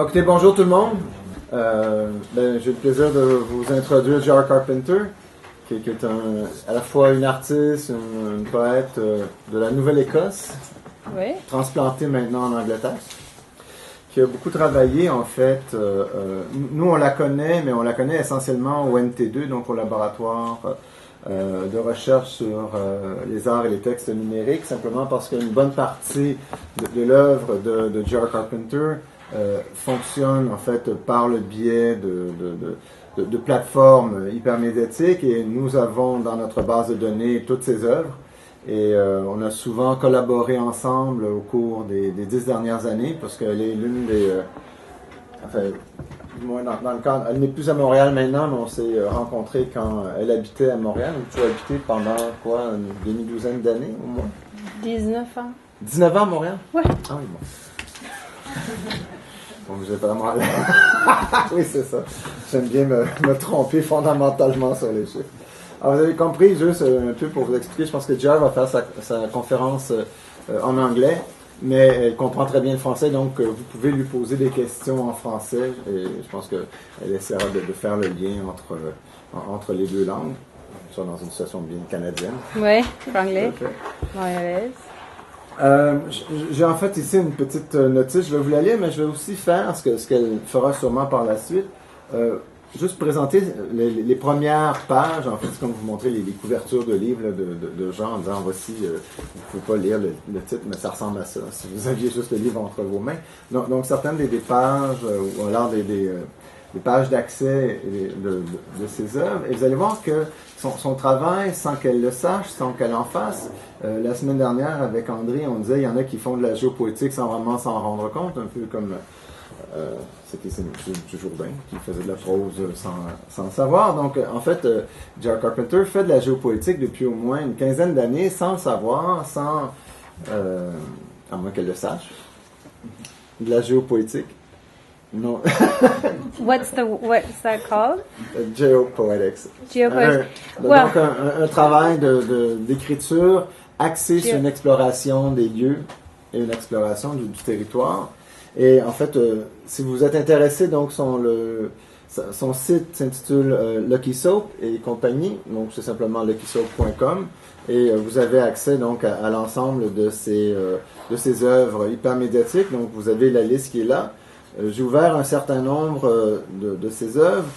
Bon, écoutez, bonjour tout le monde. J'ai le plaisir de vous introduire J.R. Carpenter, qui est à la fois une artiste, une poète de la Nouvelle-Écosse, oui. transplantée maintenant en Angleterre, qui a beaucoup travaillé en fait. Nous on la connaît, mais on la connaît essentiellement au NT2, donc au laboratoire de recherche sur les arts et les textes numériques, simplement parce qu'une bonne partie de l'œuvre de J.R. Carpenter fonctionne en fait par le biais de plateformes hypermédiatiques, et nous avons dans notre base de données toutes ces œuvres, et on a souvent collaboré ensemble au cours des 10 dernières années, parce qu'elle est l'une des dans le cadre, elle n'est plus à Montréal maintenant, mais on s'est rencontrés quand elle habitait à Montréal, où tu as habité pendant quoi, une demi-douzaine d'années au moins? 19 ans. 19 ans à Montréal? Oui. Ah oui, bon. Bon, vous êtes vraiment... Oui, c'est ça. J'aime bien me tromper fondamentalement sur les chiffres. Alors, vous avez compris, juste un peu pour vous expliquer, je pense que J.R. va faire sa conférence en anglais, mais elle comprend très bien le français, donc vous pouvez lui poser des questions en français, et je pense qu'elle essaiera de faire le lien entre les deux langues, soit dans une situation bien canadienne. Oui, anglais, montréalaise. J'ai en fait ici une petite notice, je vais vous la lire, mais je vais aussi faire ce qu'elle fera sûrement par la suite. Juste présenter les premières pages, en fait, c'est comme vous montrer les couvertures de livres là, de gens en disant voici, vous ne pouvez pas lire le titre, mais ça ressemble à ça, si vous aviez juste le livre entre vos mains. Donc certaines des pages, ou alors des pages d'accès de ses œuvres, et vous allez voir que son travail, sans qu'elle le sache, sans qu'elle en fasse, la semaine dernière avec André, on disait il y en a qui font de la géopoétique sans vraiment s'en rendre compte, un peu comme c'était Jourdain qui faisait de la prose sans le savoir. Donc en fait, J.R. Carpenter fait de la géopoétique depuis au moins une quinzaine d'années sans le savoir, à moins qu'elle le sache. De la géopoétique. Non. What's that called? Geopoetics. Geopoetics. Donc un travail d'écriture axé sur une exploration des lieux et une exploration du territoire. Et en fait, si vous êtes intéressé, donc son site s'intitule Lucky Soap et compagnie, donc c'est simplement luckysoap.com, et vous avez accès donc à l'ensemble de ses œuvres hypermédiatiques. Donc vous avez la liste qui est là. J'ai ouvert un certain nombre de ses œuvres,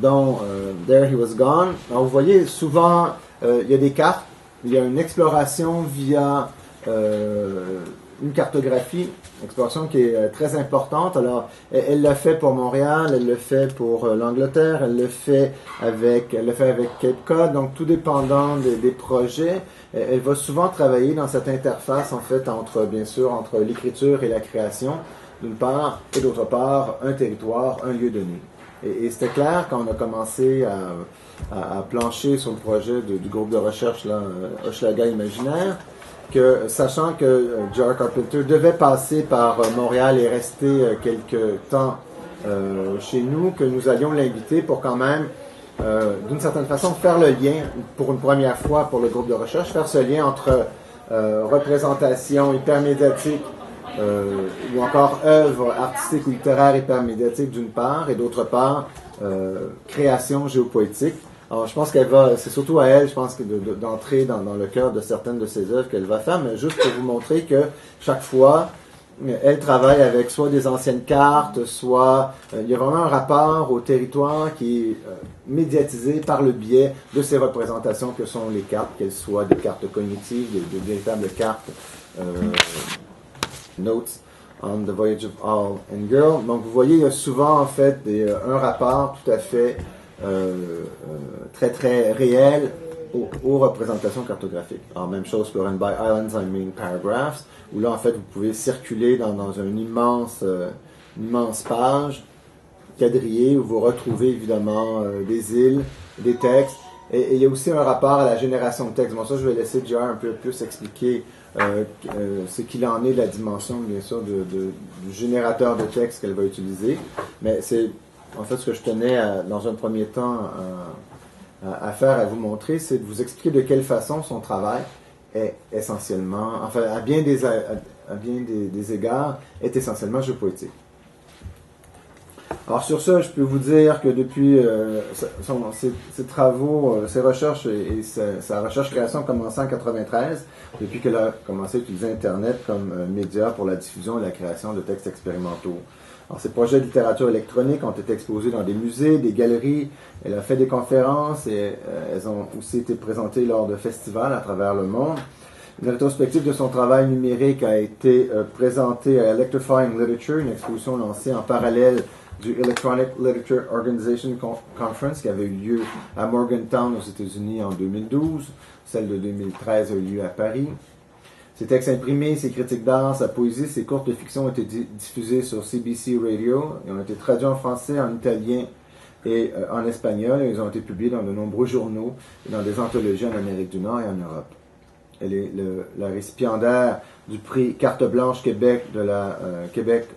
dont There He Was Gone. Alors vous voyez, souvent il y a des cartes, il y a une exploration via une cartographie, exploration qui est très importante. Alors, elle l'a fait pour Montréal, elle le fait pour l'Angleterre, elle le fait avec Cape Cod, donc tout dépendant des projets. Elle va souvent travailler dans cette interface, en fait, entre l'écriture et la création, d'une part, et d'autre part, un territoire, un lieu donné. Et c'était clair quand on a commencé à plancher sur le projet du groupe de recherche là, Hochelaga-Maisonneuve, que sachant que J.R. Carpenter devait passer par Montréal et rester quelque temps chez nous, que nous allions l'inviter pour quand même, d'une certaine façon, faire le lien, pour une première fois pour le groupe de recherche, faire ce lien entre représentation hypermédiatique ou encore œuvre artistique ou littéraire hypermédiatique d'une part, et d'autre part, création géopoétique. Alors, je pense c'est surtout à elle, je pense, d'entrer dans le cœur de certaines de ses œuvres qu'elle va faire, mais juste pour vous montrer que chaque fois, elle travaille avec soit des anciennes cartes, soit il y a vraiment un rapport au territoire qui est médiatisé par le biais de ces représentations que sont les cartes, qu'elles soient des cartes cognitives, des véritables cartes Notes on the Voyage of All and Girl. Donc, vous voyez, il y a souvent, en fait, un rapport tout à fait très très réel aux représentations cartographiques. Alors même chose pour And by Islands I Mean Paragraphs, où là en fait vous pouvez circuler dans une immense page quadrillée où vous retrouvez évidemment des îles, des textes, et il y a aussi un rapport à la génération de textes. Bon, ça je vais laisser J.R. un peu plus expliquer ce qu'il en est de la dimension bien sûr du générateur de texte qu'elle va utiliser, mais c'est en fait, ce que je tenais dans un premier temps à faire, à vous montrer, c'est de vous expliquer de quelle façon son travail est essentiellement, enfin, à bien des égards, est essentiellement géopoétique. Alors sur ça, je peux vous dire que depuis ses travaux, ses recherches et sa recherche-création ont commencé en 93, depuis qu'elle a commencé à utiliser Internet comme média pour la diffusion et la création de textes expérimentaux. Alors, ses projets de littérature électronique ont été exposés dans des musées, des galeries. Elle a fait des conférences et elles ont aussi été présentées lors de festivals à travers le monde. Une rétrospective de son travail numérique a été présentée à Electrifying Literature, une exposition lancée en parallèle du Electronic Literature Organization Conference qui avait eu lieu à Morgantown aux États-Unis en 2012. Celle de 2013 a eu lieu à Paris. Ses textes imprimés, ses critiques d'art, sa poésie, ses courtes fictions ont été diffusés sur CBC Radio et ont été traduits en français, en italien et en espagnol. Et ils ont été publiés dans de nombreux journaux et dans des anthologies en Amérique du Nord et en Europe. Elle est la récipiendaire du prix Carte Blanche Québec de la Québec,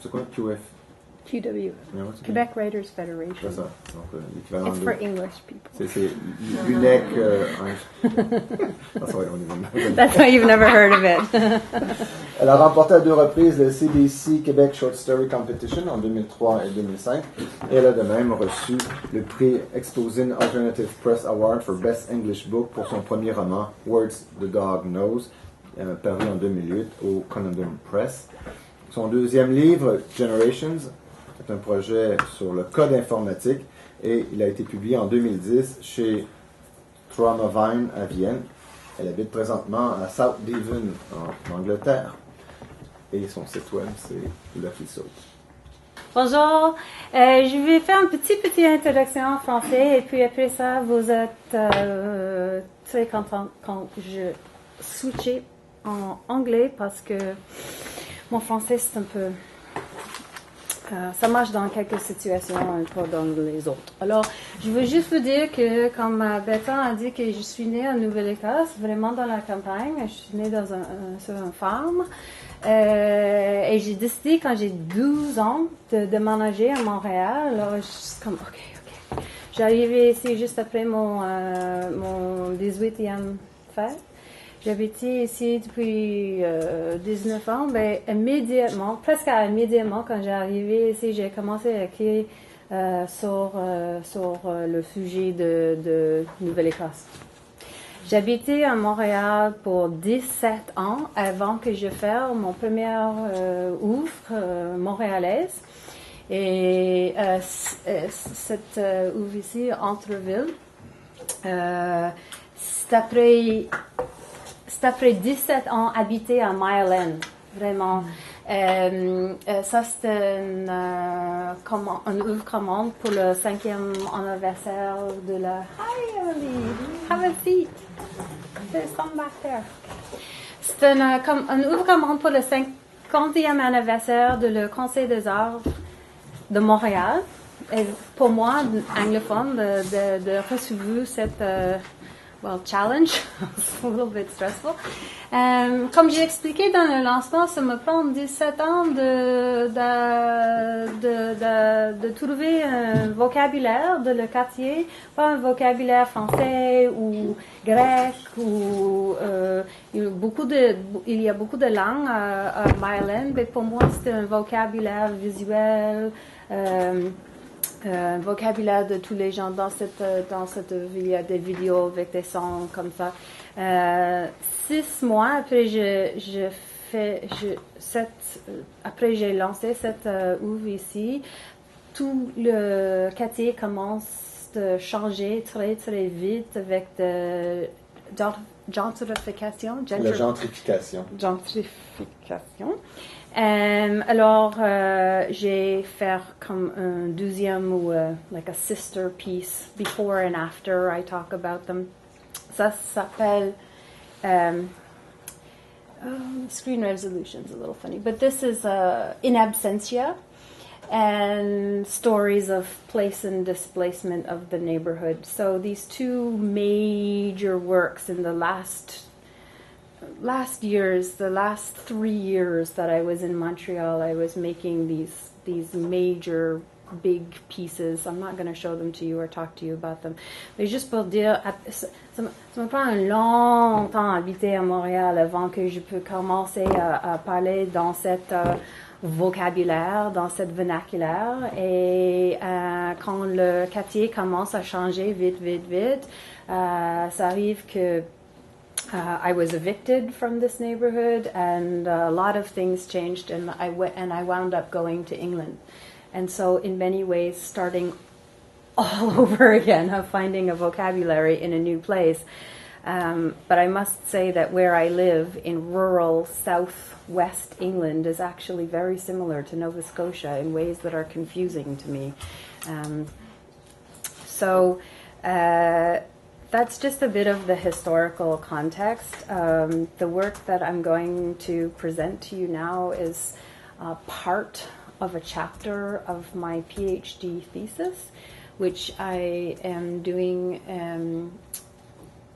c'est quoi, QF? QW, Quebec Writers Federation. C'est ça, donc l'équivalent It's for English people. C'est l'UNEC. That's why you've never heard of it. Elle a remporté à 2 reprises le CBC Québec Short Story Competition en 2003 et 2005. Et elle a de même reçu le prix Exposing Alternative Press Award for Best English Book pour son premier roman, Words the Dog Knows, paru en 2008 au Conundrum Press. Son deuxième livre, Generations, est un projet sur le code informatique et il a été publié en 2010 chez Traumavine à Vienne. Elle habite présentement à South Devon en Angleterre et son site web c'est Là qui saute. Bonjour, je vais faire une petite introduction en français et puis après ça vous êtes très content quand je switch en anglais parce que mon français c'est un peu... ça marche dans quelques situations, pas dans les autres. Alors, je veux juste vous dire que, comme Bertrand a dit, que je suis née en Nouvelle-Écosse, vraiment dans la campagne. Je suis née sur une farm. Et j'ai décidé, quand j'ai 12 ans, de déménager à Montréal. Alors, je suis comme, OK. J'arrivais ici juste après mon 18e fête. J'habitais ici depuis 19 ans. Ben, presque immédiatement, quand j'ai arrivé ici, j'ai commencé à écrire sur le sujet de Nouvelle-Écosse. J'habitais à Montréal pour 17 ans avant que je fasse mon premier oeuvre montréalaise. Et cette oeuvre ici, Entre-Ville, c'est après 17 ans habité à Mile End, vraiment. Ça, c'était une œuvre commande pour le 5e anniversaire de la... Hi, Emily! Have a seat! There's some back there. C'est une œuvre commande pour le 50e anniversaire de le Conseil des arts de Montréal. Et pour moi, anglophone, de recevoir cette... challenge. It's a little bit stressful. Comme j'ai expliqué dans le lancement, ça me prend 17 ans de trouver un vocabulaire de le quartier, pas un vocabulaire français ou grec ou il y a beaucoup de langues à Mile End, mais pour moi c'est un vocabulaire visuel. Vocabulaire de tous les gens dans cette il y a des vidéos avec des sons comme ça. 6 mois après après j'ai lancé cette oeuvre ici, tout le quartier commence de changer très très vite avec de gentrification. La gentrification. Alors, j'ai fait comme un deuxième ou like a sister piece, before and after, I talk about them. Ça s'appelle screen resolution's a little funny, but this is In Absentia and stories of place and displacement of the neighborhood. So these two major works in the last 3 years that I was in Montreal, I was making these major big pieces. I'm not going to show them to you or talk to you about them. Mais juste pour dire, ça me prend un long temps à habiter à Montréal avant que je peux commencer à parler dans cette vocabulaire, dans cette vernaculaire. Et quand le quartier commence à changer vite, ça arrive que I was evicted from this neighborhood, and a lot of things changed, and I wound up going to England. And so in many ways, starting all over again, of finding a vocabulary in a new place. But I must say that where I live in rural southwest England is actually very similar to Nova Scotia in ways that are confusing to me. That's just a bit of the historical context. The work that I'm going to present to you now is part of a chapter of my PhD thesis, which I am doing.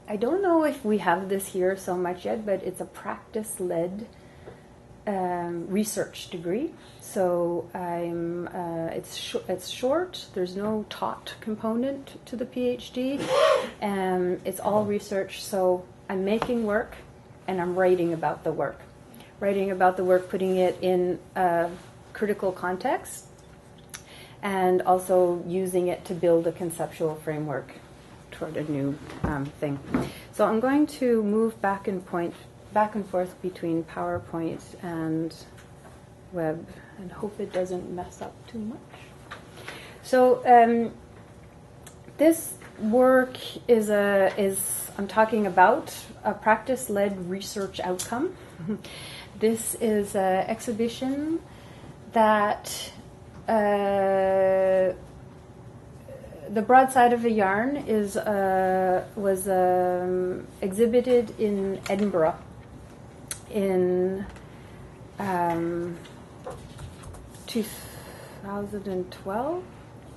I don't know if we have this here so much yet, but it's a practice-led research degree. So it's short. There's no taught component to the PhD. It's all research. So I'm making work, and I'm writing about the work. Writing about the work, putting it in a critical context, and also using it to build a conceptual framework toward a new thing. So I'm going to move back and forth between PowerPoint and web, and hope it doesn't mess up too much. So this work is I'm talking about a practice-led research outcome. This is an exhibition that the Broadside of a Yarn was exhibited in Edinburgh in 2012,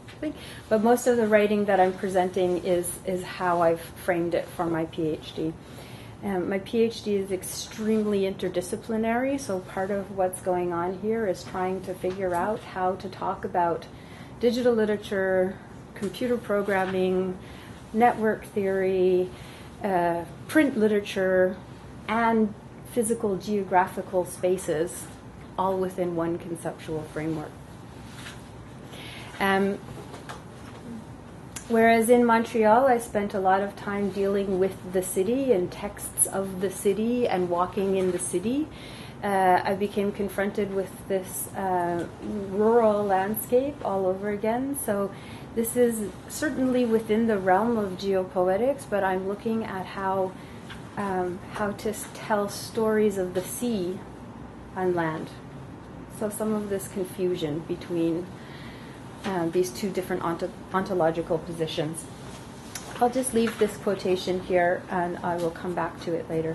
I think. But most of the writing that I'm presenting is how I've framed it for my PhD. My PhD is extremely interdisciplinary, so part of what's going on here is trying to figure out how to talk about digital literature, computer programming, network theory, print literature, and physical geographical spaces, all within one conceptual framework. Whereas in Montreal, I spent a lot of time dealing with the city and texts of the city and walking in the city. I became confronted with this rural landscape all over again. So this is certainly within the realm of geopoetics, but I'm looking at how to tell stories of the sea on land. So some of this confusion between these two different ontological positions. I'll just leave this quotation here, and I will come back to it later.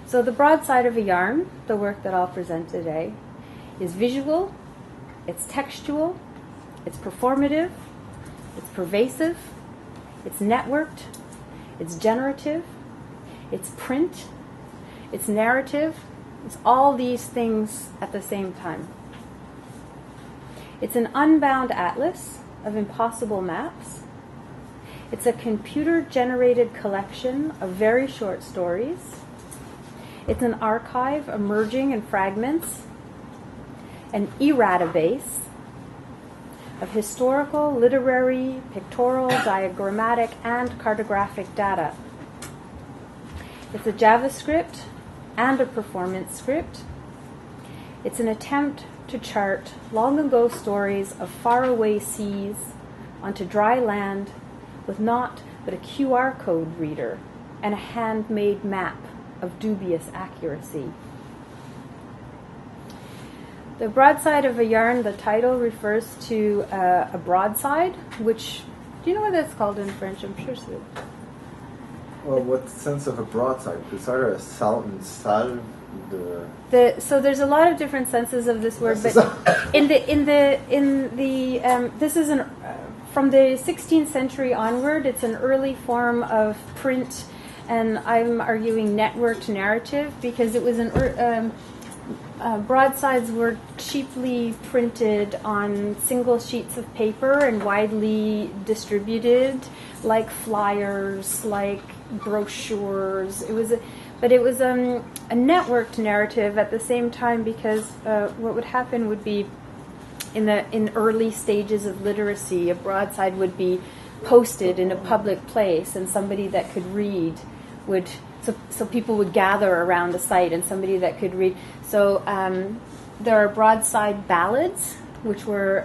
So the Broadside of a Yarn, the work that I'll present today, is visual, it's textual, it's performative, it's pervasive, it's networked, it's generative, it's print, it's narrative, it's all these things at the same time. It's an unbound atlas of impossible maps. It's a computer-generated collection of very short stories. It's an archive emerging in fragments, an errata-base of historical, literary, pictorial, diagrammatic, and cartographic data. It's a JavaScript and a performance script. It's an attempt to chart long-ago stories of faraway seas onto dry land with naught but a QR code reader and a handmade map of dubious accuracy. The Broadside of a Yarn, the title refers to a broadside, which, do you know what that's called in French? I'm sure so. Well, what sense of a broadside? Is there a salve? So there's a lot of different senses of this word, but this is from the 16th century onward. It's an early form of print, and I'm arguing networked narrative because it was broadsides were cheaply printed on single sheets of paper and widely distributed like flyers, like brochures. It was a networked narrative at the same time, because what would happen would be in early stages of literacy, a broadside would be posted in a public place, and somebody that could read would, so people would gather around the site, and somebody that could read. So there are broadside ballads, which were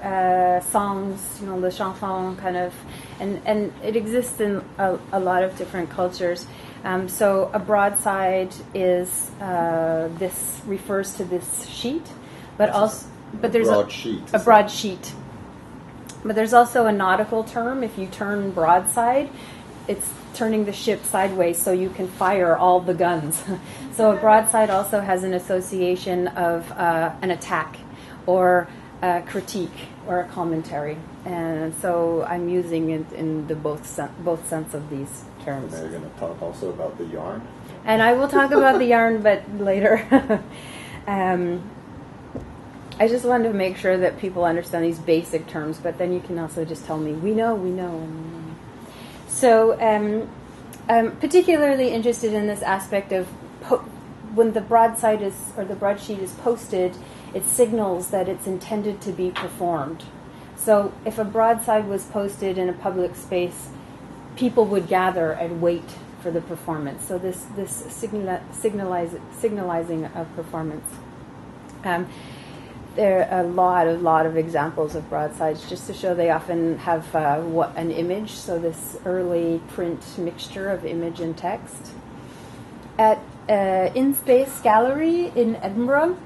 songs, the chanson kind of, and it exists in a lot of different cultures. So a broadside is this refers to this sheet, but there's a broadsheet. But there's also a nautical term. If you turn broadside, it's turning the ship sideways so you can fire all the guns. So a broadside also has an association of an attack or a critique or a commentary. And so I'm using it in the both sense of these terms. And you're going to talk also about the yarn. And I will talk about the yarn, but later. I just wanted to make sure that people understand these basic terms, but then you can also just tell me, we know. So I'm particularly interested in this aspect of when the broadside or the broadsheet is posted, it signals that it's intended to be performed. So if a broadside was posted in a public space, people would gather and wait for the performance. So this signalizing of performance. There are a lot of examples of broadsides, just to show they often have an image. So this early print mixture of image and text. At In Space Gallery in Edinburgh,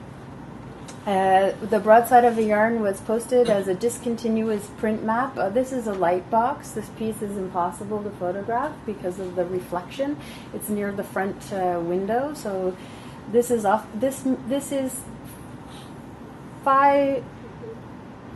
the broadside of a yarn was posted as a discontinuous print map. This is a light box. This piece is impossible to photograph because of the reflection. It's near the front window. So this is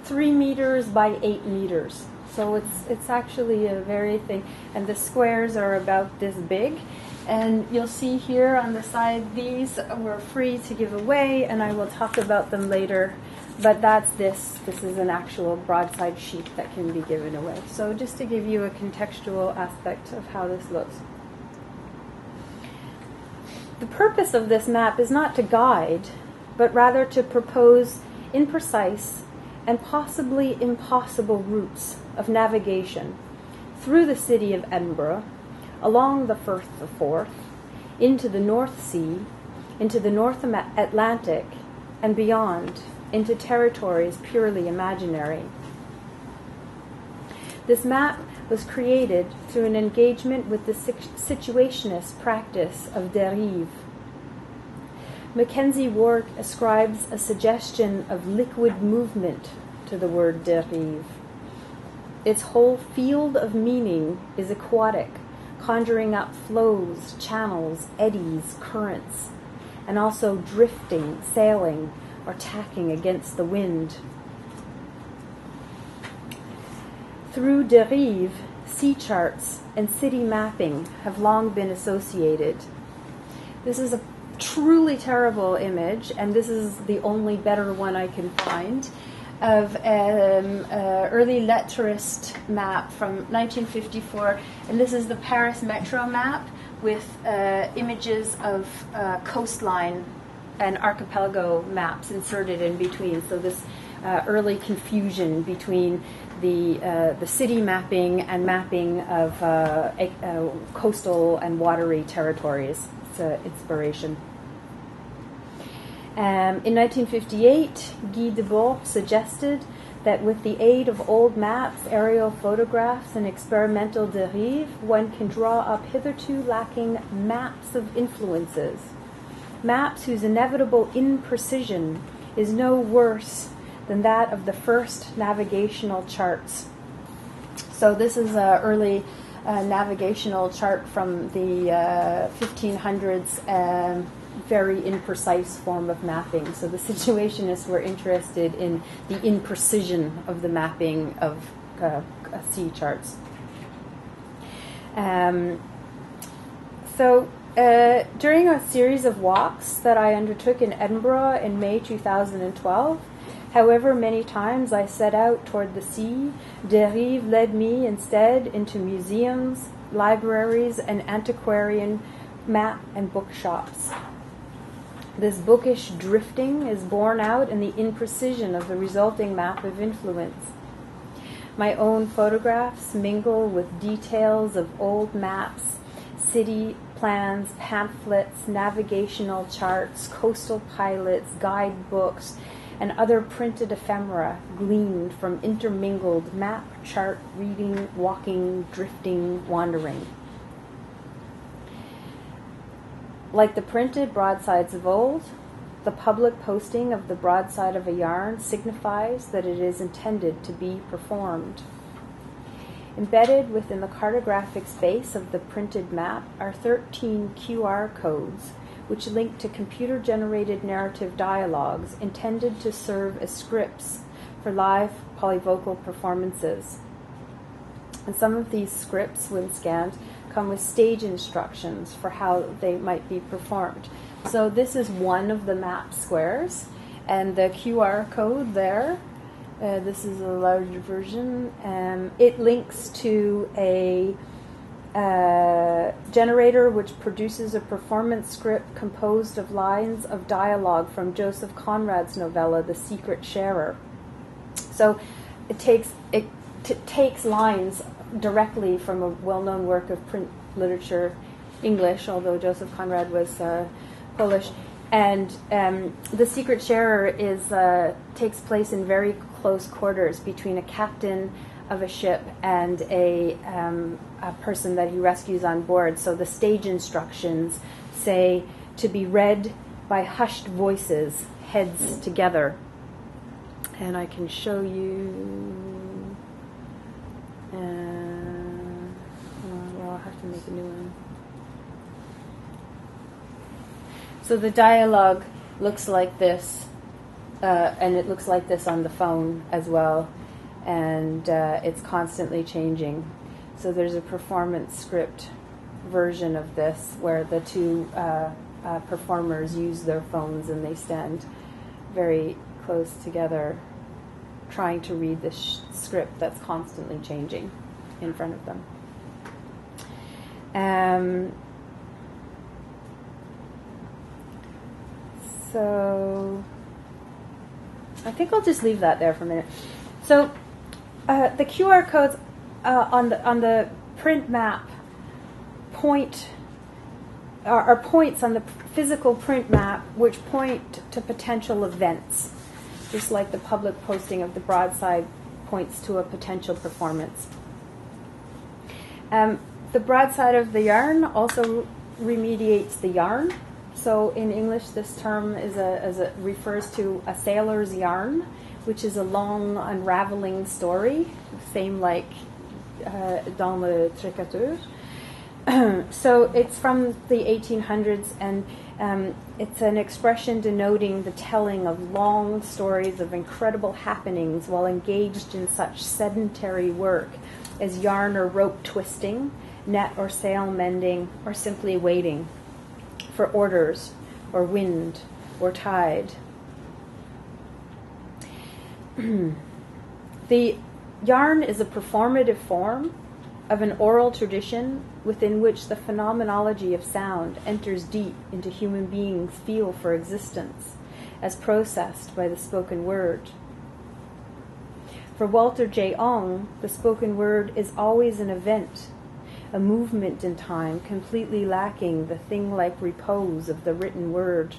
3 meters by 8 meters. So it's actually a very thing. And the squares are about this big. And you'll see here on the side, these were free to give away, and I will talk about them later. But that's this. This is an actual broadside sheet that can be given away. So just to give you a contextual aspect of how this looks. The purpose of this map is not to guide, but rather to propose imprecise and possibly impossible routes of navigation through the city of Edinburgh, along the Firth of Forth, into the North Sea, into the North Atlantic, and beyond, into territories purely imaginary. This map was created through an engagement with the situationist practice of dérive. Mackenzie Ward ascribes a suggestion of liquid movement to the word dérive. Its whole field of meaning is aquatic, conjuring up flows, channels, eddies, currents, and also drifting, sailing, or tacking against the wind. Through dérive, sea charts and city mapping have long been associated. This is a truly terrible image, and this is the only better one I can find, of an early letterist map from 1954, and this is the Paris Metro map with images of coastline and archipelago maps inserted in between. So this early confusion between the city mapping and mapping of coastal and watery territories. It's an inspiration. In 1958, Guy Debord suggested that with the aid of old maps, aerial photographs, and experimental dérive, one can draw up hitherto lacking maps of influences. Maps whose inevitable imprecision is no worse than that of the first navigational charts. So this is an early navigational chart from the 1500s, very imprecise form of mapping. So the situationists were interested in the imprecision of the mapping of sea charts. During a series of walks that I undertook in Edinburgh in May 2012, However many times I set out toward the sea, Derive led me instead into museums, libraries, and antiquarian map and bookshops. This bookish drifting is borne out in the imprecision of the resulting map of influence. My own photographs mingle with details of old maps, city plans, pamphlets, navigational charts, coastal pilots, guidebooks, and other printed ephemera gleaned from intermingled map, chart, reading, walking, drifting, wandering. Like the printed broadsides of old, the public posting of the broadside of a yarn signifies that it is intended to be performed. Embedded within the cartographic space of the printed map are 13 QR codes, which link to computer-generated narrative dialogues intended to serve as scripts for live polyvocal performances. And some of these scripts, when scanned, come with stage instructions for how they might be performed. So this is one of the map squares, and the QR code there, this is a larger version, it links to a generator which produces a performance script composed of lines of dialogue from Joseph Conrad's novella, The Secret Sharer. So it takes lines directly from a well-known work of print literature, English, although Joseph Conrad was Polish, and The Secret Sharer takes place in very close quarters between a captain of a ship and a person that he rescues on board. So the stage instructions say to be read by hushed voices, heads together. And I can show you. Well, I'll have to make a new one. So the dialogue looks like this, and it looks like this on the phone as well, and it's constantly changing. So there's a performance script version of this where the two performers use their phones and they stand very close together trying to read this script that's constantly changing in front of them. So I think I'll just leave that there for a minute. So the QR codes on the print map are points on the physical print map which point to potential events, just like the public posting of the broadside points to a potential performance. The broadside of the yarn also remediates the yarn. So in English, this term refers to a sailor's yarn, which is a long unraveling story, same like dans le tricateur. So it's from the 1800s, and it's an expression denoting the telling of long stories of incredible happenings while engaged in such sedentary work as yarn or rope twisting, net or sail mending, or simply waiting for orders or wind or tide. The yarn is a performative form of an oral tradition within which the phenomenology of sound enters deep into human beings' feel for existence as processed by the spoken word. For Walter J. Ong, the spoken word is always an event, a movement in time completely lacking the thing-like repose of the written word.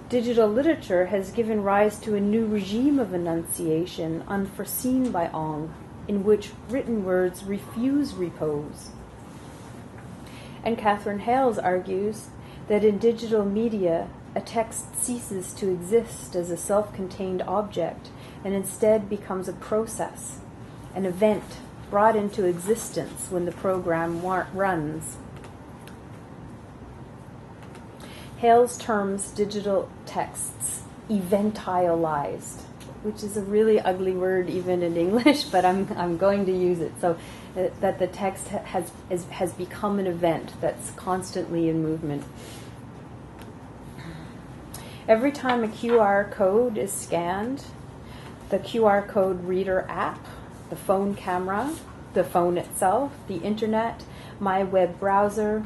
Digital literature has given rise to a new regime of enunciation unforeseen by Ong, in which written words refuse repose. And Catherine Hales argues that in digital media, a text ceases to exist as a self-contained object and instead becomes a process, an event brought into existence when the program runs. Hales terms digital texts eventialized, which is a really ugly word even in English, but I'm going to use it. So that the text has become an event that's constantly in movement. Every time a QR code is scanned, the QR code reader app, the phone camera, the phone itself, the internet, my web browser,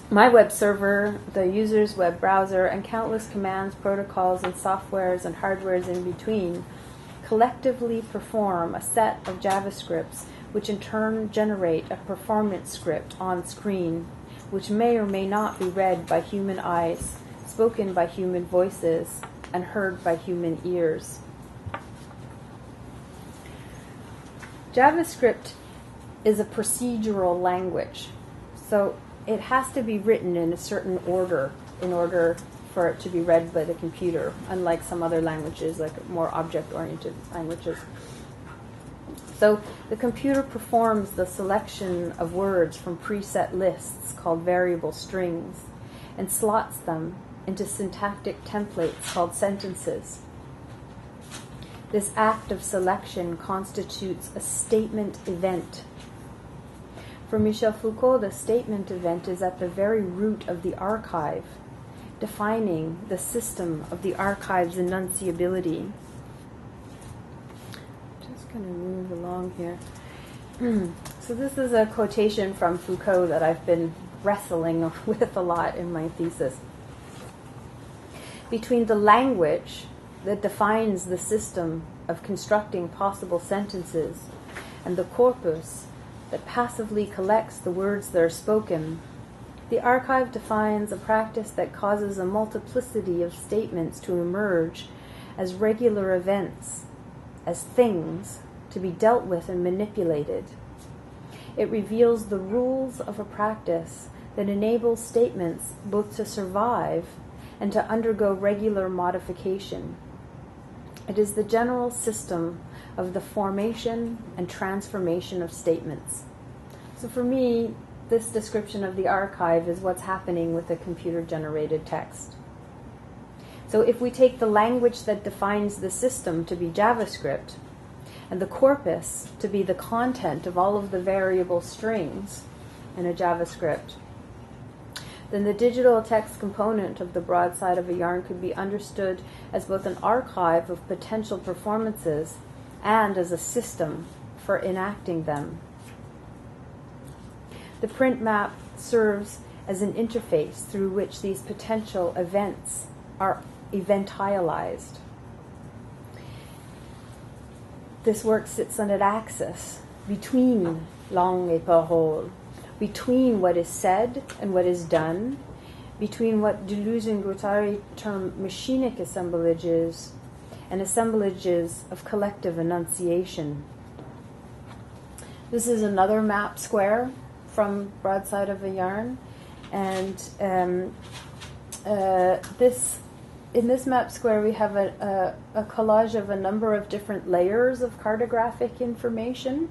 my web server, the user's web browser, and countless commands, protocols, and softwares and hardwares in between collectively perform a set of JavaScripts which in turn generate a performance script on screen, which may or may not be read by human eyes, spoken by human voices, and heard by human ears. JavaScript is a procedural language, so it has to be written in a certain order in order for it to be read by the computer, unlike some other languages, like more object-oriented languages. So the computer performs the selection of words from preset lists called variable strings and slots them into syntactic templates called sentences. This act of selection constitutes a statement event. For Michel Foucault, the statement event is at the very root of the archive, defining the system of the archive's enunciability. Just going to move along here. So this is a quotation from Foucault that I've been wrestling with a lot in my thesis. Between the language that defines the system of constructing possible sentences and the corpus that passively collects the words that are spoken, the archive defines a practice that causes a multiplicity of statements to emerge as regular events, as things to be dealt with and manipulated. It reveals the rules of a practice that enables statements both to survive and to undergo regular modification. It is the general system of the formation and transformation of statements. So for me, this description of the archive is what's happening with a computer-generated text. So if we take the language that defines the system to be JavaScript, and the corpus to be the content of all of the variable strings in a JavaScript, then the digital text component of the broadside of a yarn could be understood as both an archive of potential performances and as a system for enacting them. The print map serves as an interface through which these potential events are eventialized. This work sits on an axis between langue et parole, between what is said and what is done, between what Deleuze and Guattari term machinic assemblages and assemblages of collective enunciation. This is another map square from Broadside of a Yarn, and in this map square we have a collage of a number of different layers of cartographic information.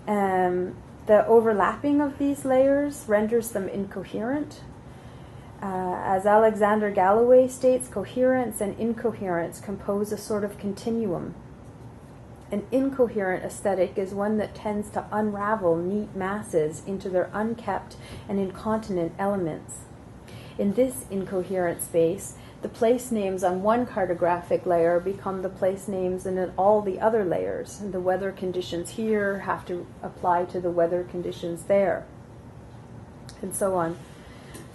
The overlapping of these layers renders them incoherent. As Alexander Galloway states, coherence and incoherence compose a sort of continuum. An incoherent aesthetic is one that tends to unravel neat masses into their unkept and incontinent elements. In this incoherent space, the place names on one cartographic layer become the place names in all the other layers, and the weather conditions here have to apply to the weather conditions there, and so on.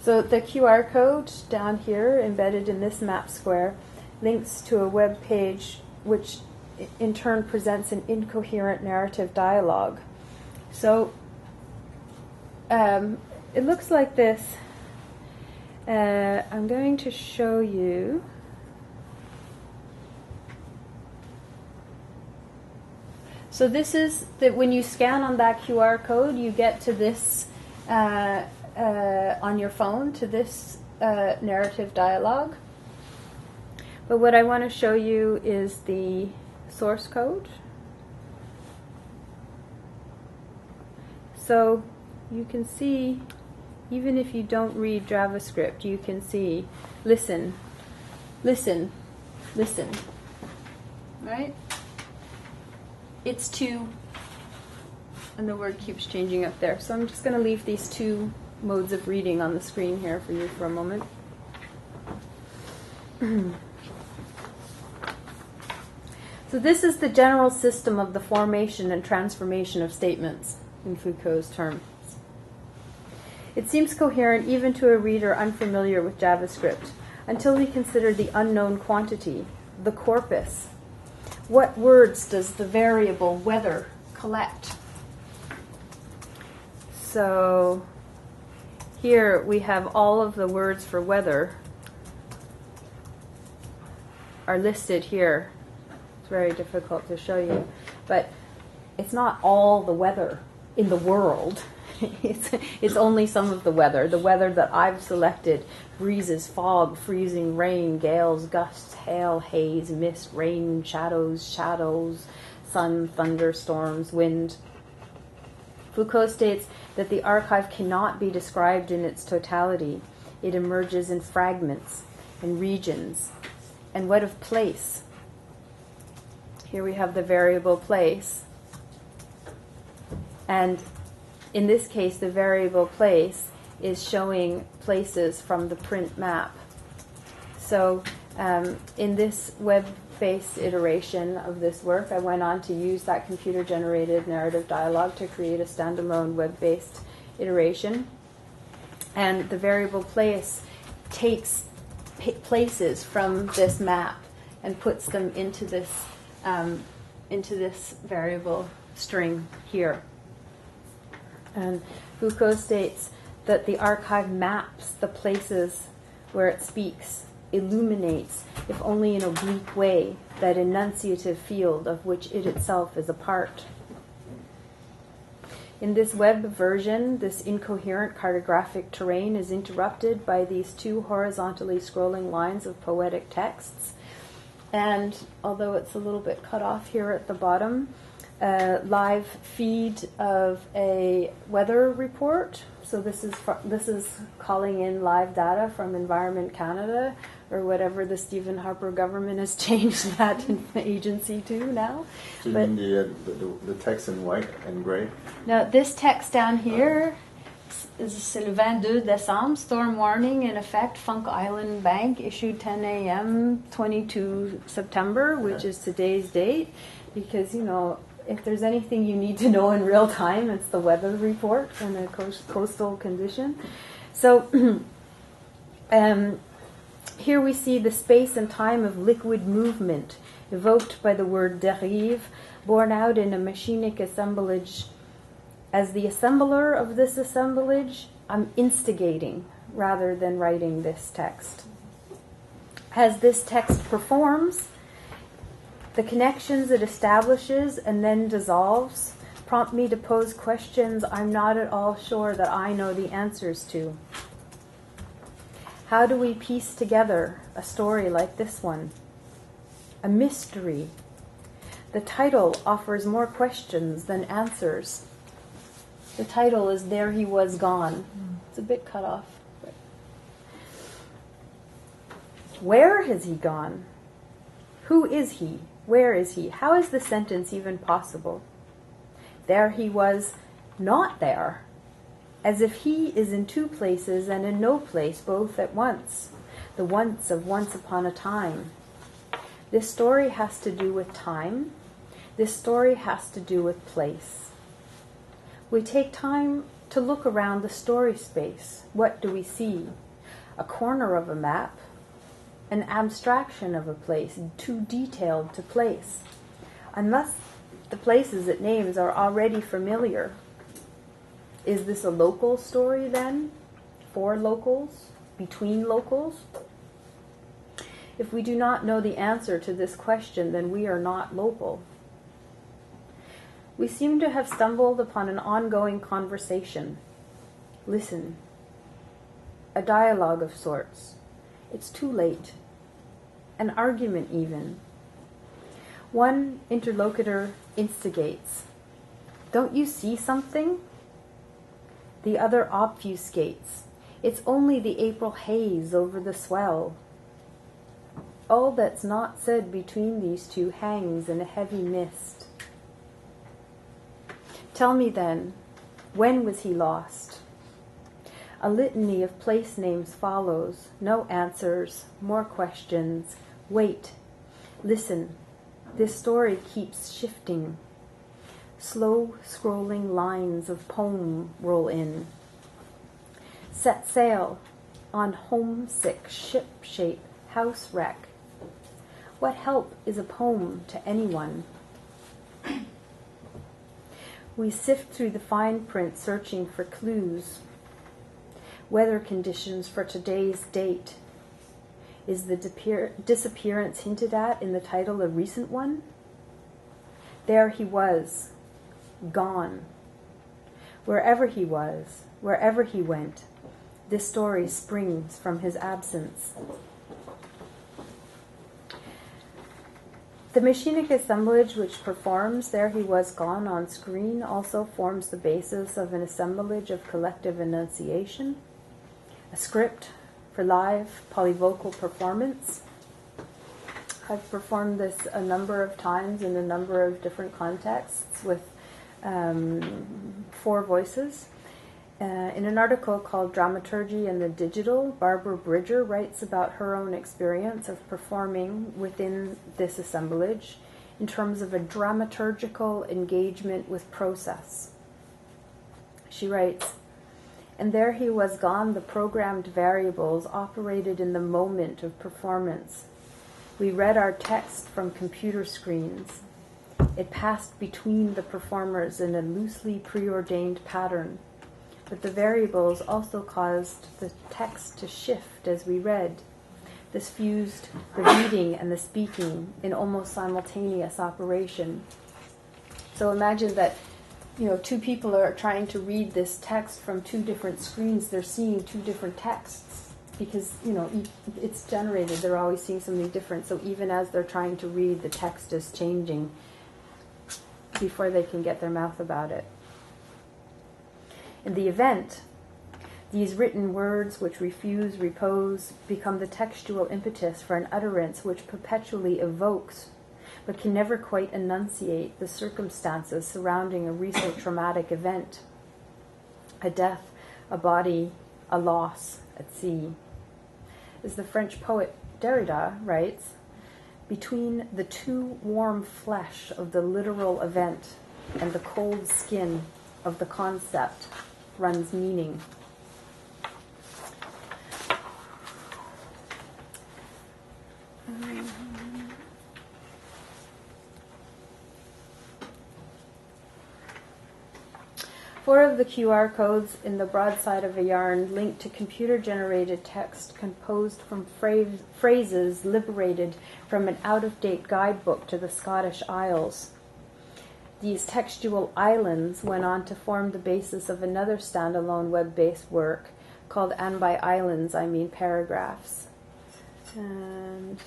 So the QR code down here, embedded in this map square, links to a web page which in turn presents an incoherent narrative dialogue. So it looks like this. I'm going to show you. So this is that when you scan on that QR code, you get to this on your phone, to this narrative dialogue. But what I want to show you is the source code. So you can see, even if you don't read JavaScript, you can see, listen, listen, listen, right? It's two, and the word keeps changing up there. So I'm just going to leave these two modes of reading on the screen here for you for a moment. So this is the general system of the formation and transformation of statements in Foucault's terms. It seems coherent even to a reader unfamiliar with JavaScript, until we consider the unknown quantity, the corpus. What words does the variable weather collect? So here we have all of the words for weather are listed here. It's very difficult to show you, but it's not all the weather in the world. It's only some of the weather that I've selected: breezes, fog, freezing, rain, gales, gusts, hail, haze, mist, rain, shadows, sun, thunderstorms, wind. Foucault states that the archive cannot be described in its totality. It emerges in fragments and regions. And what of place? Here we have the variable place. And in this case, the variable place is showing places from the print map. So in this web-based iteration of this work, I went on to use that computer-generated narrative dialogue to create a standalone web-based iteration. And the variable place takes places from this map and puts them into this variable string here. And Foucault states that the archive maps the places where it speaks, illuminates, if only in an oblique way, that enunciative field of which it itself is a part. In this web version, this incoherent cartographic terrain is interrupted by these two horizontally scrolling lines of poetic texts. And although it's a little bit cut off here at the bottom, live feed of a weather report. So this is calling in live data from Environment Canada, or whatever the Stephen Harper government has changed that agency to now. So you mean the text in white and gray? Now this text down here is le 22 décembre, storm warning in effect, Funk Island Bank, issued 10 a.m. 22 September, which is today's date, because, you know, if there's anything you need to know in real time, it's the weather report and the coastal condition. So here we see the space and time of liquid movement evoked by the word dérive, borne out in a machinic assemblage. As the assembler of this assemblage, I'm instigating rather than writing this text. As this text performs, the connections it establishes and then dissolves prompt me to pose questions I'm not at all sure that I know the answers to. How do we piece together a story like this one? A mystery. The title offers more questions than answers. The title is There He Was Gone. It's a bit cut off. But where has he gone? Who is he? Where is he? How is the sentence even possible? There he was, not there, as if he is in two places and in no place both at once, the once of once upon a time. This story has to do with time. This story has to do with place. We take time to look around the story space. What do we see? A corner of a map, an abstraction of a place, too detailed to place, unless the places it names are already familiar. Is this a local story then? For locals? Between locals? If we do not know the answer to this question, then we are not local. We seem to have stumbled upon an ongoing conversation. Listen. A dialogue of sorts. It's too late. An argument even. One interlocutor instigates. Don't you see something? The other obfuscates. It's only the April haze over the swell. All that's not said between these two hangs in a heavy mist. Tell me then, when was he lost? A litany of place names follows. No answers, more questions. Wait, listen. This story keeps shifting. Slow scrolling lines of poem roll in. Set sail on homesick ship shape house wreck. What help is a poem to anyone? We sift through the fine print searching for clues. Weather conditions for today's date. Is the disappearance hinted at in the title a recent one? There he was, gone. Wherever he was, wherever he went, this story springs from his absence. The machinic assemblage which performs There He Was Gone on screen also forms the basis of an assemblage of collective enunciation, a script for live polyvocal performance. I've performed this a number of times in a number of different contexts with 4 voices. In an article called Dramaturgy and the Digital, Barbara Bridger writes about her own experience of performing within this assemblage in terms of a dramaturgical engagement with process. She writes, "And there he was gone, the programmed variables operated in the moment of performance. We read our text from computer screens. It passed between the performers in a loosely preordained pattern. But the variables also caused the text to shift as we read. This fused the reading and the speaking in almost simultaneous operation." So imagine that, 2 people are trying to read this text from 2 different screens. They're seeing 2 different texts because, it's generated. They're always seeing something different. So even as they're trying to read, the text is changing before they can get their mouth about it. In the event, these written words which refuse repose become the textual impetus for an utterance which perpetually evokes, but can never quite enunciate the circumstances surrounding a recent traumatic event, a death, a body, a loss at sea. As the French poet Derrida writes, "Between the too warm flesh of the literal event and the cold skin of the concept runs meaning." Four of the QR codes in the broadside of a yarn link to computer-generated text composed from phrases liberated from an out-of-date guidebook to the Scottish Isles. These textual islands went on to form the basis of another standalone web-based work called And by Islands, I Mean Paragraphs. And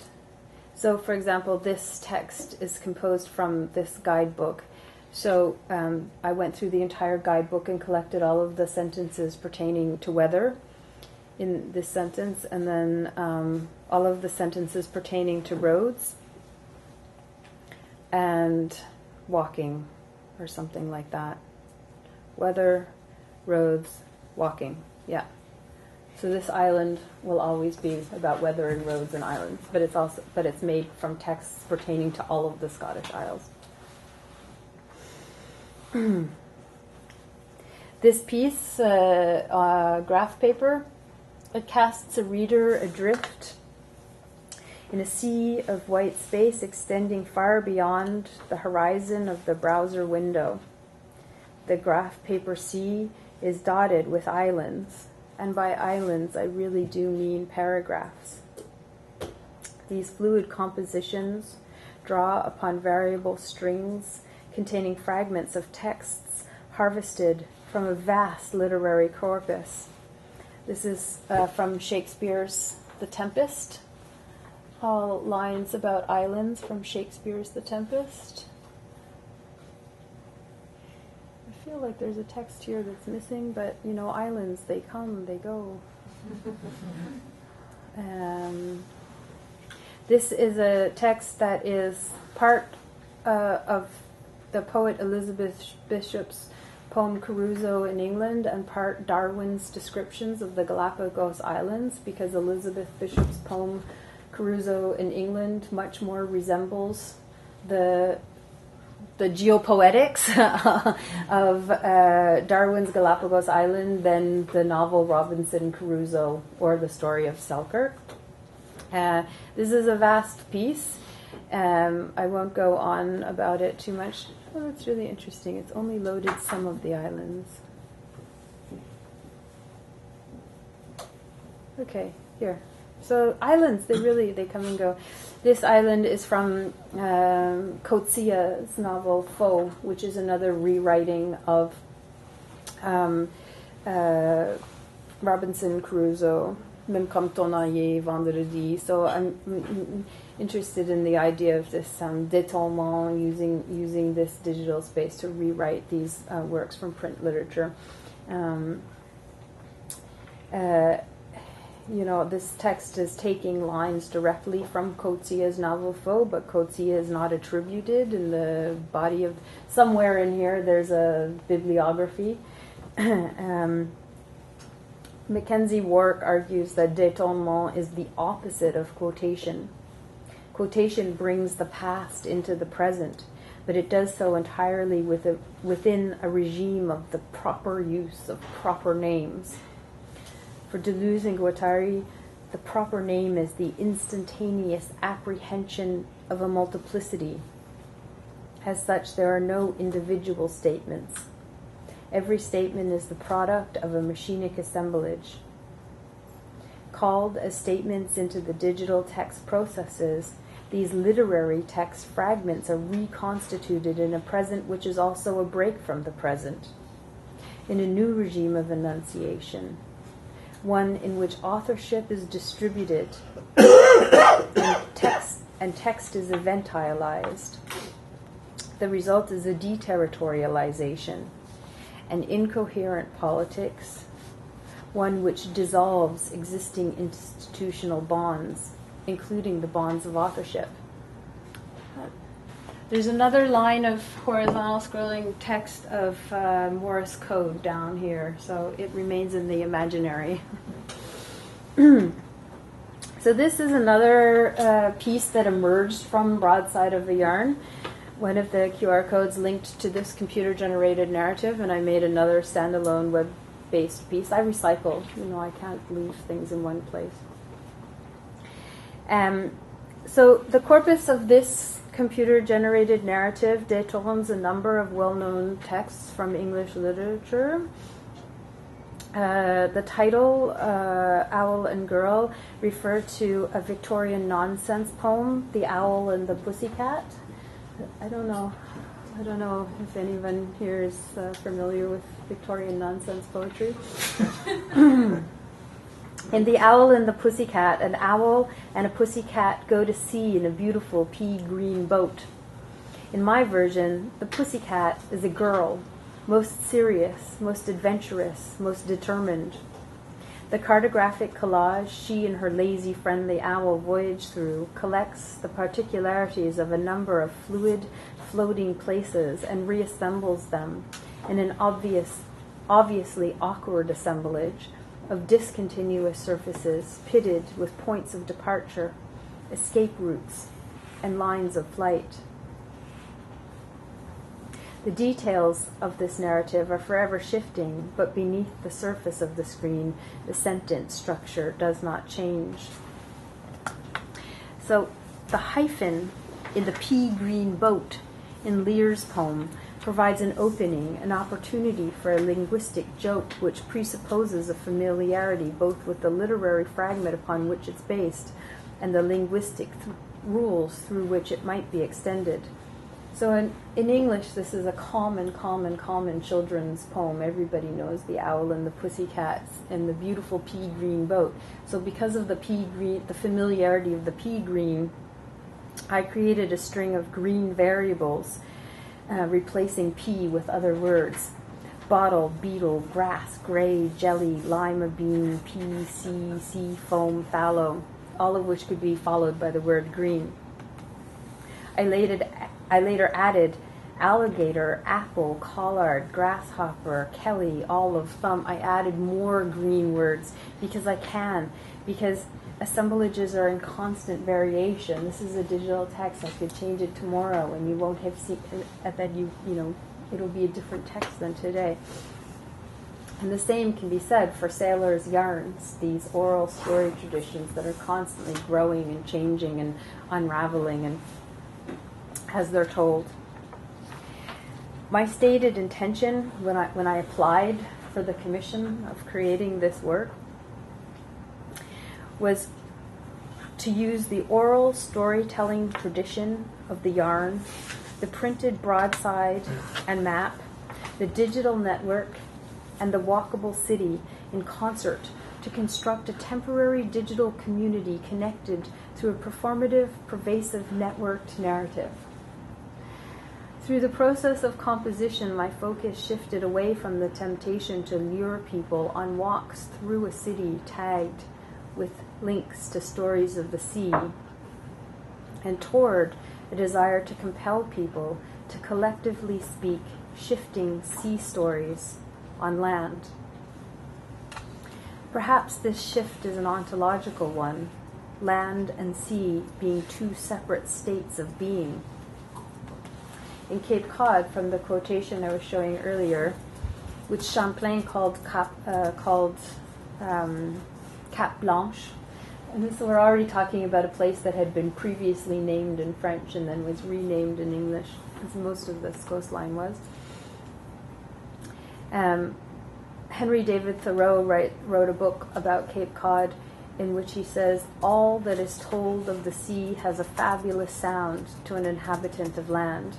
so, for example, this text is composed from this guidebook. So I went through the entire guidebook and collected all of the sentences pertaining to weather in this sentence, and then all of the sentences pertaining to roads and walking, or something like that. Weather, roads, walking. Yeah. So this island will always be about weather and roads and islands, but it's made from texts pertaining to all of the Scottish Isles. This piece, graph paper, it casts a reader adrift in a sea of white space extending far beyond the horizon of the browser window. The graph paper sea is dotted with islands, and by islands I really do mean paragraphs. These fluid compositions draw upon variable strings containing fragments of texts harvested from a vast literary corpus. This is from Shakespeare's The Tempest. All lines about islands from Shakespeare's The Tempest. I feel like there's a text here that's missing, but islands, they come, they go. This is a text that is part of the poet Elizabeth Bishop's poem Caruso in England and part Darwin's descriptions of the Galapagos Islands, because Elizabeth Bishop's poem Caruso in England much more resembles the geopoetics of Darwin's Galapagos Island than the novel Robinson Crusoe or the story of Selkirk. This is a vast piece. I won't go on about it too much. Oh, it's really interesting. It's only loaded some of the islands. Okay, here. So islands, they come and go. This island is from Coetzee's novel Foe, which is another rewriting of Robinson Crusoe, Même comme ton œil vendredi. So I'm interested in the idea of this détournement, using this digital space to rewrite these works from print literature. This text is taking lines directly from Coetzee's novel Foe, but Coetzee is not attributed in the body of... Somewhere in here there's a bibliography. Mackenzie Wark argues that détournement is the opposite of quotation. Quotation brings the past into the present, but it does so entirely within a regime of the proper use of proper names. For Deleuze and Guattari, the proper name is the instantaneous apprehension of a multiplicity. As such, there are no individual statements. Every statement is the product of a machinic assemblage. Called as statements into the digital text processes, these literary text fragments are reconstituted in a present which is also a break from the present, in a new regime of enunciation. One in which authorship is distributed and text is eventialized. The result is a deterritorialization, an incoherent politics, one which dissolves existing institutional bonds, including the bonds of authorship. There's another line of horizontal scrolling text of Morse code down here, so it remains in the imaginary. So this is another piece that emerged from Broadside of the Yarn. One of the QR codes linked to this computer-generated narrative, and I made another standalone web-based piece. I recycle. I can't leave things in one place. So the corpus of this computer-generated narrative détournes a number of well-known texts from English literature. The title, Owl and Girl, refer to a Victorian nonsense poem, The Owl and the Pussycat. I don't know if anyone here is familiar with Victorian nonsense poetry. In The Owl and the Pussycat, an owl and a pussycat go to sea in a beautiful pea-green boat. In my version, the pussycat is a girl, most serious, most adventurous, most determined. The cartographic collage she and her lazy, friendly owl voyage through collects the particularities of a number of fluid, floating places and reassembles them in an obviously awkward assemblage of discontinuous surfaces pitted with points of departure, escape routes, and lines of flight. The details of this narrative are forever shifting, but beneath the surface of the screen, the sentence structure does not change. So the hyphen in the pea-green boat in Lear's poem provides an opening, an opportunity for a linguistic joke which presupposes a familiarity both with the literary fragment upon which it's based and the linguistic rules through which it might be extended. So in English, this is a common children's poem. Everybody knows The Owl and the Pussycats and the beautiful pea-green boat. So because of the familiarity of the pea-green, I created a string of green variables replacing pea with other words. Bottle, beetle, grass, gray, jelly, lima bean, pea, sea foam, fallow, all of which could be followed by the word green. I later added alligator, apple, collard, grasshopper, Kelly, olive, thumb. I added more green words because I can, because assemblages are in constant variation. This is a digital text. I could change it tomorrow and you won't have seen that it'll be a different text than today. And the same can be said for sailors' yarns, these oral story traditions that are constantly growing and changing and unraveling and as they're told. My stated intention when I applied for the commission of creating this work was to use the oral storytelling tradition of the yarn, the printed broadside and map, the digital network, and the walkable city in concert to construct a temporary digital community connected through a performative, pervasive, networked narrative. Through the process of composition, my focus shifted away from the temptation to lure people on walks through a city tagged with links to stories of the sea, and toward a desire to compel people to collectively speak shifting sea stories on land. Perhaps this shift is an ontological one, land and sea being two separate states of being. In Cape Cod, from the quotation I was showing earlier, which Champlain called Cap Blanche, and so we're already talking about a place that had been previously named in French and then was renamed in English, as most of this coastline was. Henry David Thoreau wrote a book about Cape Cod in which he says, "All that is told of the sea has a fabulous sound to an inhabitant of land."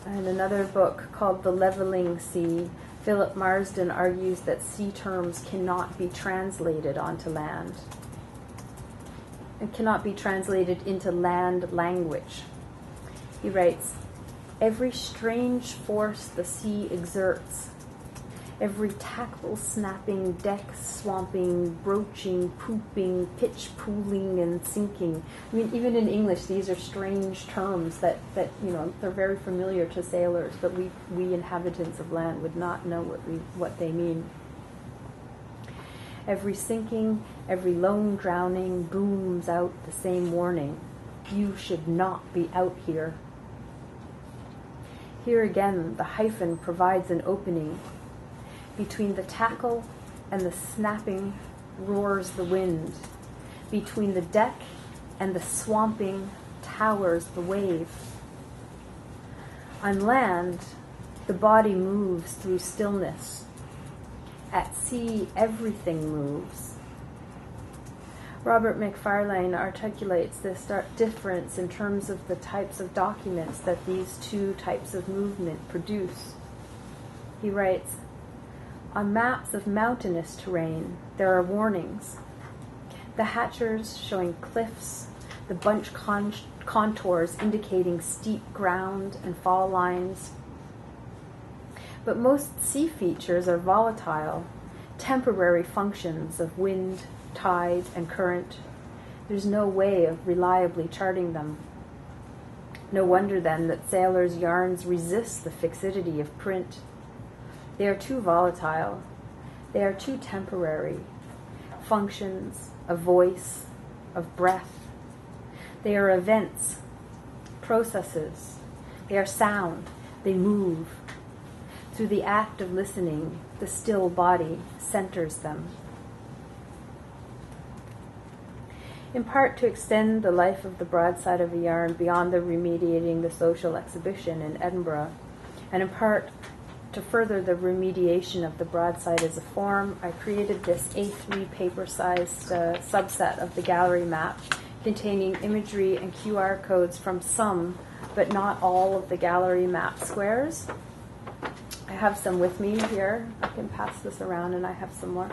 In another book called The Leveling Sea, Philip Marsden argues that sea terms cannot be translated onto land. It cannot be translated into land language. He writes, "Every strange force the sea exerts, every tackle snapping, deck swamping, broaching, pooping, pitch pooling, and sinking." I mean, even in English, these are strange terms that they're very familiar to sailors, but we inhabitants of land would not know what they mean. Every sinking, every lone drowning booms out the same warning: you should not be out here. Here again, the hyphen provides an opening. Between the tackle and the snapping roars the wind. Between the deck and the swamping towers the wave. On land, the body moves through stillness. At sea, everything moves. Robert McFarlane articulates this difference in terms of the types of documents that these two types of movement produce. He writes, "On maps of mountainous terrain, there are warnings. The hatchers showing cliffs, the bunch contours indicating steep ground and fall lines. But most sea features are volatile, temporary functions of wind, tide, and current. There's no way of reliably charting them. No wonder then that sailors' yarns resist the fixity of print. They are too volatile. They are too temporary. Functions of voice, of breath. They are events, processes. They are sound. They move. Through the act of listening, the still body centers them." In part to extend the life of the broadside of a yarn beyond the remediating the social exhibition in Edinburgh, and in part to further the remediation of the broadside as a form, I created this A3 paper-sized subset of the gallery map containing imagery and QR codes from some, but not all, of the gallery map squares. I have some with me here. I can pass this around, and I have some more.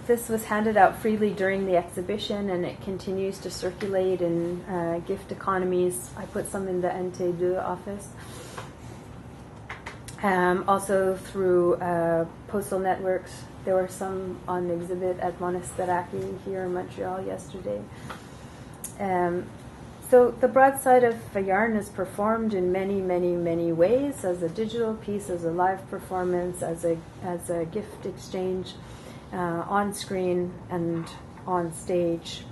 This was handed out freely during the exhibition, and it continues to circulate in gift economies. I put some in the NT2 office. Also through postal networks. There were some on exhibit at Monasteraki here in Montreal yesterday. So the Broadside of Yarn is performed in many, many, many ways, as a digital piece, as a live performance, as a gift exchange, on screen and on stage.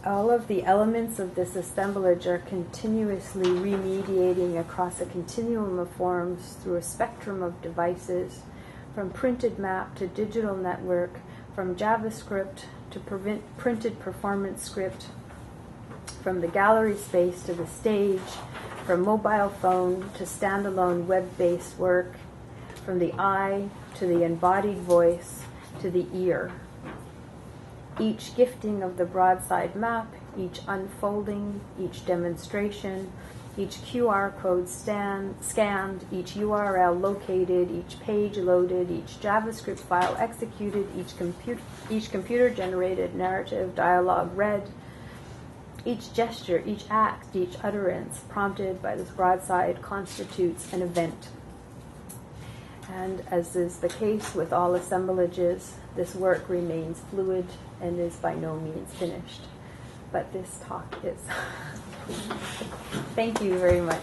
All of the elements of this assemblage are continuously remediating across a continuum of forms through a spectrum of devices, from printed map to digital network, from JavaScript to printed performance script, from the gallery space to the stage, from mobile phone to standalone web-based work, from the eye to the embodied voice to the ear. Each gifting of the Broadside map, each unfolding, each demonstration, each QR code scanned, each URL located, each page loaded, each JavaScript file executed, each computer-generated narrative dialogue read, each gesture, each act, each utterance prompted by this Broadside constitutes an event. And as is the case with all assemblages, this work remains fluid and is by no means finished. But this talk is. Thank you very much.